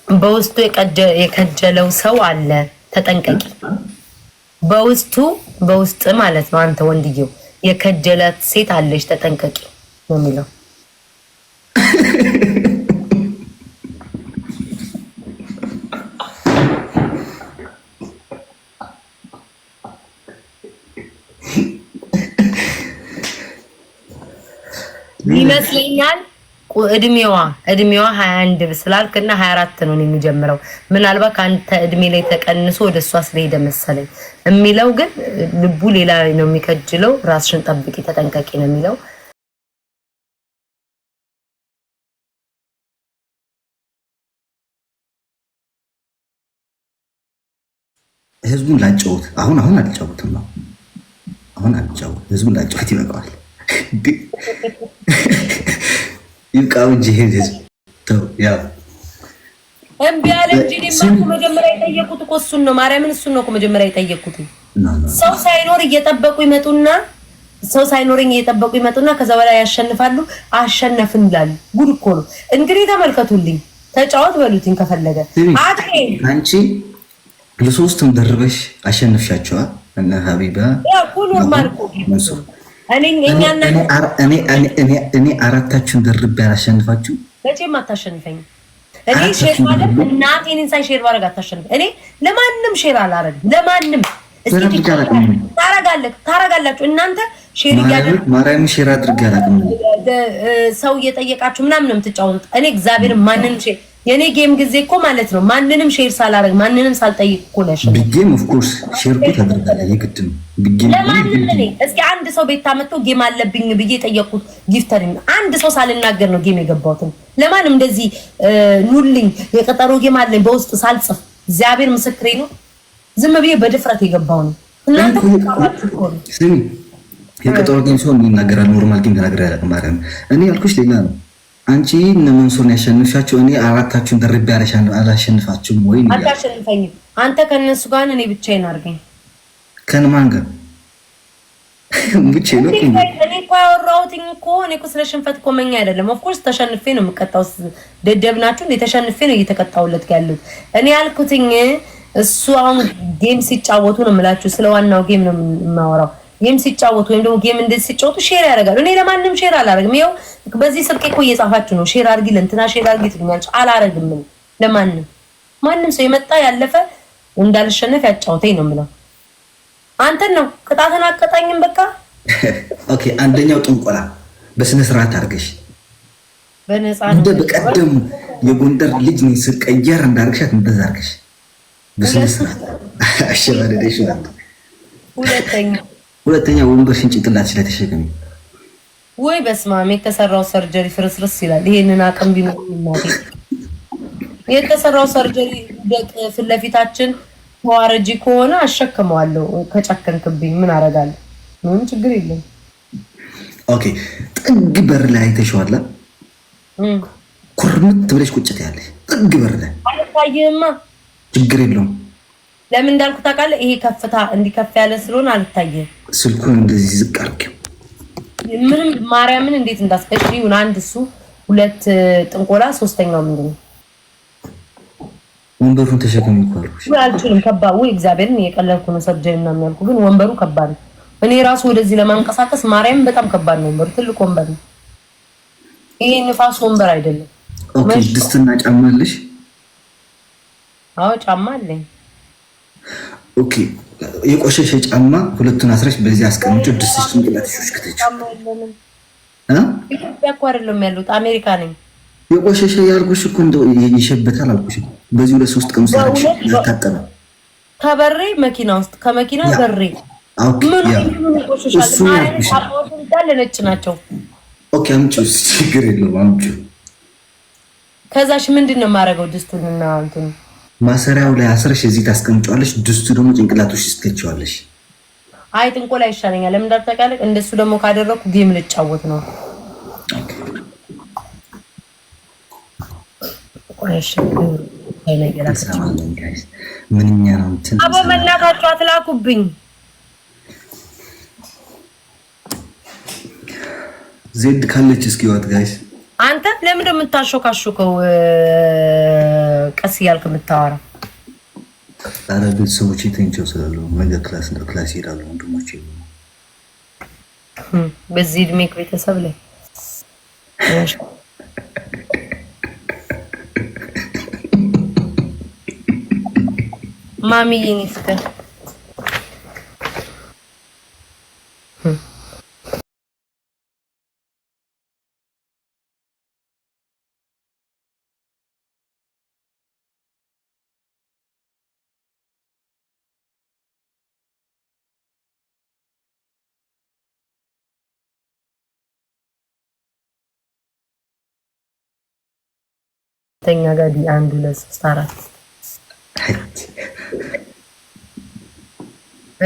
በውስጡ የከጀለው ሰው አለ ተጠንቀቂ። በውስጥ ማለት ነው። አንተ ወንድየው የከጀላት ሴት አለች ተጠንቀቂ ነው የሚለው። ይመስለኛል እድሜዋ 21 ስላልክና 24 ነው የሚጀምረው። ምናልባት አንተ እድሜ ላይ ተቀንሶ ወደሷ ስለሄደ መሰለኝ የሚለው፣ ግን ልቡ ሌላ ነው የሚከጅለው። ራስሽን ጠብቂ ተጠንቀቂ ነው የሚለው። ህዝቡን ላጫውት አሁን አልጫውትም ነው። አሁን አልጫውት ህዝቡን ላጫውት ይበቃዋል። ይብቃው እንጂ ህዝብ ተው። ያው እምቢ አለ እንጂ ደግሞ መጀመሪያ የጠየቁት እኮ እሱን ነው። ማርያምን እሱን ነው እኮ መጀመሪያ የጠየቁት። ሰው ሳይኖር እየጠበቁ ይመጡና ከዛ በላይ ያሸንፋሉ። አሸነፍን ይላሉ። ጉድ እኮ ነው። እንግዲህ ተመልከቱልኝ፣ ተጫወት በሉትኝ ከፈለገ አንቺ ለሶስቱም ደርበሽ አሸንፍሻቸዋል። እነ ሀቢባ ያው ሁሉ ማርኮ እኔ አራታችሁን ደርቤ አላሸንፋችሁ። መቼም አታሸንፈኝም። እኔ ሼር ማለት እናቴን ኢንሳይ ሼር ባረጋ አታሸንፈኝ። እኔ ለማንም ሼር አላረግም። ለማንም እስኪ ታረጋላችሁ እናንተ ሼር እያደረጋችሁ ማርያም ሼር አድርጌ አላውቅም። ሰው እየጠየቃችሁ ምናምን ነው የምትጫወቱት። እኔ እግዚአብሔር ማንንም ሼር የኔ ጌም ጊዜ እኮ ማለት ነው ማንንም ሼር ሳላረግ ማንንም ሳልጠይቅ እኮ ነው ያሸነፈው። ጌም ኦፍ ኮርስ ሼር እኮ ታደርጋለህ የግድ ነው። ለማንም እኔ እስኪ አንድ ሰው ቤት ታመጣ ጌም አለብኝ ብዬ ጠየቅኩት። ጊፍተር አንድ ሰው ሳልናገር ነው ጌም የገባሁት። ለማንም እንደዚህ ኑልኝ የቀጠሮ ጌም አለኝ በውስጥ ሳልጽፍ እግዚአብሔር ምስክሬ ነው። ዝም ብዬ በድፍረት የገባው ነው። እናንተ ስሚ የቀጠሮ ጌም ሲሆን ይናገራል። ኖርማል ጌም ተናገር ያለቀ ማለት ነው። እኔ ያልኩሽ ሌላ ነው። አንቺ እነ መንሱርን ያሸንፍሻቸው፣ እኔ አራታችሁን ደርቤ አላሸንፋችሁም ወይ? አታሸንፈኝም አንተ ከነሱ ጋር እኔ ብቻዬን አድርገኝ። ከነማን ጋር ብቻዬን ነው? እኔ እኮ ያወራሁትኝ እኮ እኔ እኮ ስለ ሽንፈት እኮ መኛ አይደለም። ኦፍ ኮርስ ተሸንፌ ነው የምቀጣው። ደደብ ናችሁ እንዴ? ተሸንፌ ነው እየተቀጣሁለት ያሉት። እኔ ያልኩትኝ እሱ አሁን ጌም ሲጫወቱ ነው የምላችሁ። ስለ ዋናው ጌም ነው የማወራው። ጌም ሲጫወቱ ወይም ደግሞ ጌም እንደዚህ ሲጫወቱ ሼር ያደርጋሉ። እኔ ለማንም ሼር አላረግም። ይኸው በዚህ ስልክ እኮ እየጻፋችሁ ነው። ሼር አድርጊ ለእንትና ሼር አድርጊ ትሉኛለች። አላረግም ለማንም ሰው የመጣ ያለፈ እንዳልሸነፍ ያጫውተኝ ነው የምለው። አንተን ነው ቅጣትን አቀጣኝም በቃ ኦኬ። አንደኛው ጥንቆላ በስነ ስርዓት አድርገሽ በነፃ እንደ በቀደም የጎንደር ልጅ ነው ስር ቀየር እንዳርግሻት እንደዛ አድርገሽ በስነ ስርዓት አሸባደደሽ ነው። ሁለተኛ ወንበርሽን ጭንቅላትሽ ላይ ተሸከሚ። ወይ በስማም የተሰራው ሰርጀሪ ፍርስርስ ይላል። ይሄንን አቅም ቢኖር እናቴ የተሰራው ሰርጀሪ ደቅ ፊት ለፊታችን ተዋረጂ ከሆነ አሸክመዋለሁ። ከጨከንክብኝ ምን አደርጋለሁ? ምንም ችግር የለም። ኦኬ ጥግ በር ላይ አይተሽዋል። ኩርምት ብለሽ ቁጭት ያለሽ ጥግ በር ላይ አልታየህማ። ችግር የለውም። ለምን እንዳልኩ ታውቃለህ? ይሄ ከፍታ እንዲከፍ ያለ ስለሆነ አልታየህም። ስልኩን እንደዚህ ዝቅ አድርጊው። ምንም ማርያምን እንዴት እንዳስቀሽ ይሁን። አንድ እሱ፣ ሁለት ጥንቆላ፣ ሶስተኛው ምንድነው? ወንበሩን ተሸከም ይቆርኩሽ። አልችልም። ከባድ ወይ እግዚአብሔርን እየቀለልኩ ነው። ሰርጀሪ እና የሚያልኩ ግን ወንበሩ ከባድ ነው። እኔ ራሱ ወደዚህ ለማንቀሳቀስ ማርያምን በጣም ከባድ ነው። ወንበሩ ትልቅ ወንበር ነው። ይሄ ንፋስ ወንበር አይደለም። ኦኬ ድስትና ጫማ አለሽ? አዎ ጫማ አለኝ። ኦኬ የቆሸሸ ጫማ ሁለቱን አስረሽ በዚህ አስቀምጪው። ድስሽ ጭንቅላትሽ ከተች ኢትዮጵያ እኮ አይደለም ያሉት አሜሪካ ነኝ። የቆሸሸ ያልኩሽ እኮ እንደው ይሸበታል አልኩሽ። በዚህ ሁለት ሶስት ቀን ሰራሽ ያታጠበ ከበሬ መኪና ውስጥ ከመኪና በሬ ኦኬ ያ እሱ ያልኩሽ እንዳለ ነጭ ናቸው። ኦኬ አምጪው፣ ችግር የለውም አምጪው። ከዛሽ ምንድነው የማደርገው? ድስቱንና እንትን ማሰሪያው ላይ አስረሽ እዚህ ታስቀምጫለሽ። ድስቱ ደግሞ ጭንቅላትሽ ትከቻለሽ። አይ ጥንቆላ ይሻለኛል። ለምን እንዳልተቃለቅ እንደሱ ደግሞ ካደረኩ ጌም ልጫወት ነው። ኦኬ ቆይሽ ምንኛ ነው እንትን አቦ መናቃቸው አትላኩብኝ። ዜድ ካለች እስኪ ወጥ ጋይስ አንተ ለምን እንደምታሾካሾከው? ቀስ እያልክ የምታወራው? ኧረ ቤተሰቦቼ ተኝተው ስላሉ ነገ ክላስ ይሄዳሉ ወንድሞቼ። በዚህ እድሜ ቤተሰብ ላይ ማሚዬ ፍቅር ተኛ ጋር 1 2 3 4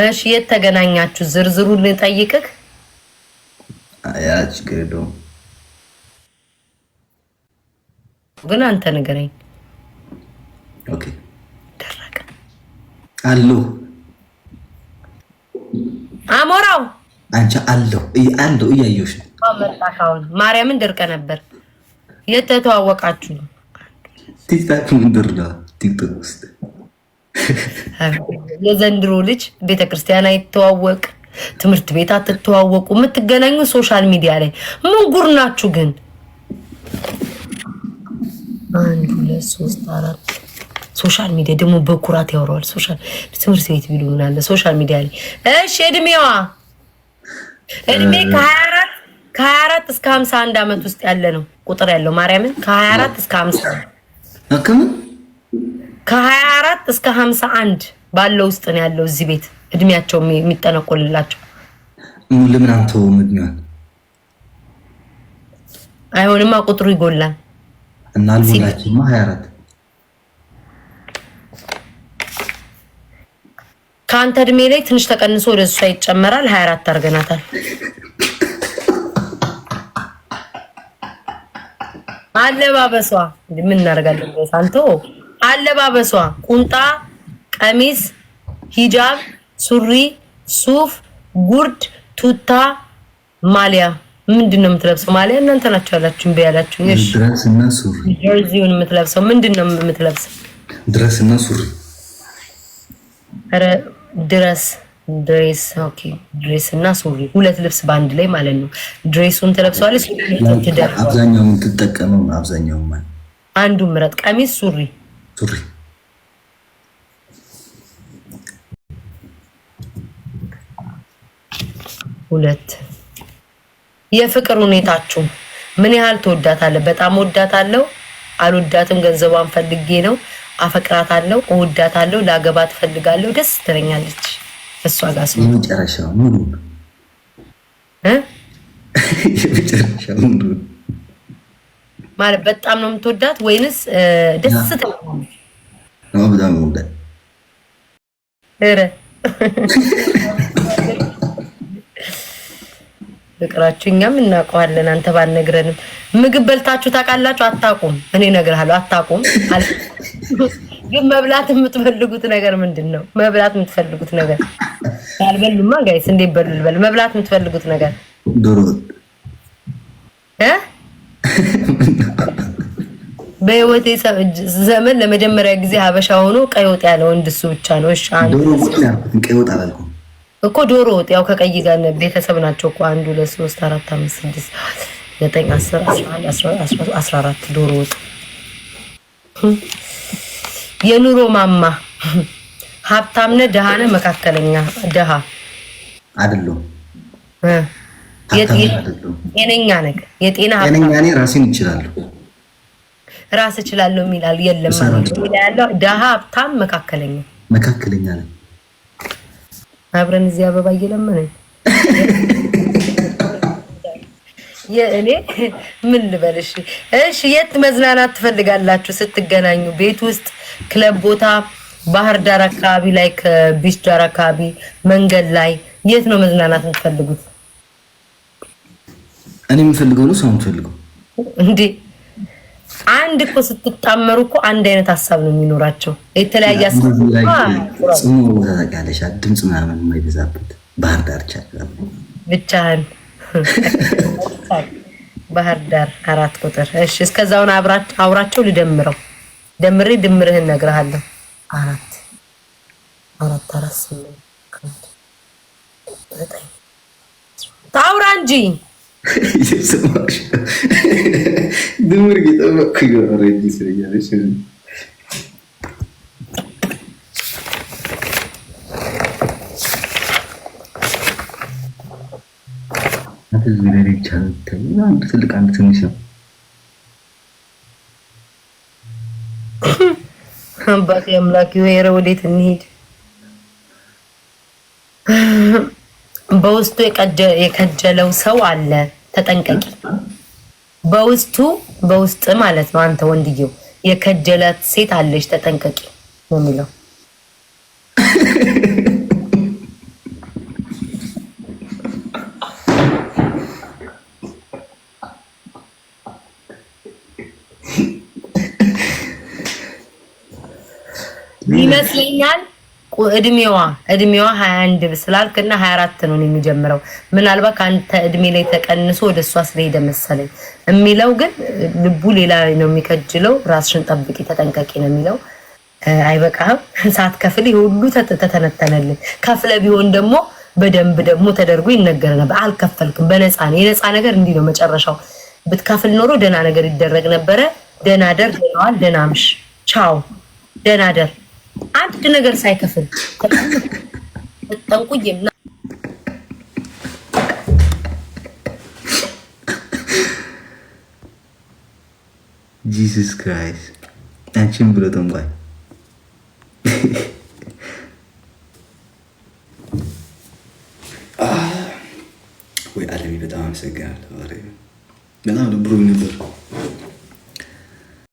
እሺ የት ተገናኛችሁ? ዝርዝሩን ልጠይቅህ። ያ ችግር የለውም ግን አንተ ንገረኝ። ኦኬ ደረቀ አሎ አሞራው አንቺ አሎ እያየሁሽ ነው። አመጣካውን ማርያምን ደርቀ ነበር። የት ተተዋወቃችሁ? ቲክቶክ ምንድር ነው? ቲክቶክ ውስጥ የዘንድሮ ልጅ ቤተክርስቲያን አይተዋወቅ፣ ትምህርት ቤት አትተዋወቁ፣ የምትገናኙ ሶሻል ሚዲያ ላይ ምን ጉር ናችሁ ግን? 1 2 3 4 ሶሻል ሚዲያ ደግሞ በኩራት ያወራዋል። ሶሻል ትምህርት ቤት ቢሉ ምን አለ ሶሻል ሚዲያ ላይ። እሺ እድሜ ከ24 እስከ 51 ዓመት ውስጥ ያለ ነው ቁጥር ያለው ማርያምን ከ24 እስከ 50 ከ24 እስከ 51 ባለው ውስጥ ነው ያለው እዚህ ቤት እድሜያቸው የሚጠነቆልላቸው። ለምን አንተው ምድኛል አይሆንማ ቁጥሩ ይጎላል እና አልሞላችማ 24 ከአንተ እድሜ ላይ ትንሽ ተቀንሶ ወደ እሷ ይጨመራል። 24 አድርገናታል። አለባበሷ ምን እናደርጋለን? አንተ አለባበሷ ቁንጣ፣ ቀሚስ፣ ሂጃብ፣ ሱሪ፣ ሱፍ፣ ጉርድ፣ ቱታ፣ ማሊያ። ምንድነው የምትለብሰው? ማሊያ እናንተ ናችሁ ያላችሁ በያላችሁ። እሺ ድረስ እና ሱሪ። ጀርዚውን የምትለብሰው ምንድነው የምትለብሰው? ድረስ እና ሱሪ። አረ ድሬስ ኦኬ። ድሬስ እና ሱሪ ሁለት ልብስ በአንድ ላይ ማለት ነው። ድሬሱን ትለብሰዋለች። አብዛኛው የምትጠቀመው አብዛኛው ማለት አንዱ ምረጥ። ቀሚስ፣ ሱሪ። ሁለት የፍቅር ሁኔታችሁ ምን ያህል ትወዳታለህ? በጣም ወዳታለሁ፣ አልወዳትም፣ ገንዘቧን ፈልጌ ነው፣ አፈቅራታለሁ፣ እወዳታለሁ፣ ላገባት ፈልጋለሁ፣ ደስ ትለኛለች። እሷ ጋር ሰው የመጨረሻው ሙሉ የመጨረሻው ሙሉ ማለት በጣም ነው የምትወዳት ወይንስ ደስ ትለኛለች? ነው በጣም ወዳት። ፍቅራችሁ እኛም እናውቀዋለን፣ አንተ ባልነግረንም። ምግብ በልታችሁ ታውቃላችሁ? አታውቁም። እኔ እነግርሃለሁ አታውቁም። ግን መብላት የምትፈልጉት ነገር ምንድን ነው? መብላት የምትፈልጉት ነገር ያልበሉማ ጋይስ እንዴት በሉ ልበል? መብላት የምትፈልጉት ነገር ዶሮ በህይወቴ ዘመን ለመጀመሪያ ጊዜ ሀበሻ ሆኖ ቀይ ወጥ ያለ ወንድ እሱ ብቻ ነው። እሺ ዶሮ ወጥ ያልኩት ቀይ ወጥ አላልኩም እኮ ዶሮ ወጥ ያው ከቀይ ጋር ቤተሰብ ናቸው እኮ 1 2 3 4 5 6 9 10 11 14 ዶሮ ወጥ። የኑሮ ማማ ሀብታም ነህ ደሃ ነህ? መካከለኛ ደሃ አይደለም። የጤነኛ ነገር የጤና ሀብታም እኔ ራሴን እችላለሁ ራስ እችላለሁ የሚላል የለም ማለት ነው ያለው። ደሃ ሀብታም መካከለኛ ነኝ። አብረን እዚህ አበባ እየለመነኝ የእኔ ምን ልበልሽ? እሺ የት መዝናናት ትፈልጋላችሁ ስትገናኙ? ቤት ውስጥ፣ ክለብ ቦታ፣ ባህር ዳር አካባቢ ላይ ከቢች ዳር አካባቢ መንገድ ላይ የት ነው መዝናናት የምትፈልጉት? እኔ የምፈልገው ነው ሰው የምፈልገው እንዴ? አንድ እኮ ስትጣመሩ እኮ አንድ አይነት ሀሳብ ነው የሚኖራቸው። የተለያየ ሀሳብ ጽሙ ታውቂያለሽ፣ ድምጽ ምናምን የማይበዛበት ባህር ዳር ብቻህን ባህር ዳር 4 ቁጥር። እሺ እስከዛውን አውራቸው ልደምረው ደምሬ ድምርህን እነግርሃለሁ። 4 4 4 8 9 ታውራ እንጂ እየሰማሽ ድምር እየጠበቅኩኝ ነው። ኦልሬዲ ስለያለሽ አንድ ትልቅ አንድ ትንሽ ነው። አባቴ አምላክ ሆይ ወዴት እንሂድ? በውስጡ የከጀለው ሰው አለ፣ ተጠንቀቂ። በውስጥ ማለት ነው። አንተ ወንድየው የከጀላት ሴት አለች፣ ተጠንቀቂ ነው የሚለው። ይመስለኛል እድሜዋ 21 ስላልክና 24 ነው የሚጀምረው። ምናልባት አንተ እድሜ ላይ ተቀንሶ ወደሷ ስለሄደ መሰለኝ የሚለው፣ ግን ልቡ ሌላ ነው የሚከጅለው። ራስሽን ጠብቂ ተጠንቀቂ ነው የሚለው። አይበቃህም? ሳትከፍል ሁሉ ተተነተነልን። ከፍለ ቢሆን ደግሞ በደንብ ደግሞ ተደርጎ ይነገር ነበር። አልከፈልክም፣ በነፃ ነው። የነፃ ነገር እንዲህ ነው መጨረሻው። ብትከፍል ኖሮ ደህና ነገር ይደረግ ነበረ። ደህና ደር ደህናዋል፣ ደህና ምሽ፣ ቻው፣ ደህና ደር። አንድ ነገር ሳይከፍል ተጠንቁዬም ጂሰስ ክራይስት አንቺን ብሎ ጠንቋይ ወይ አለሚ በጣም አመሰግናለሁ። በጣም ልብሩኝ ነበር።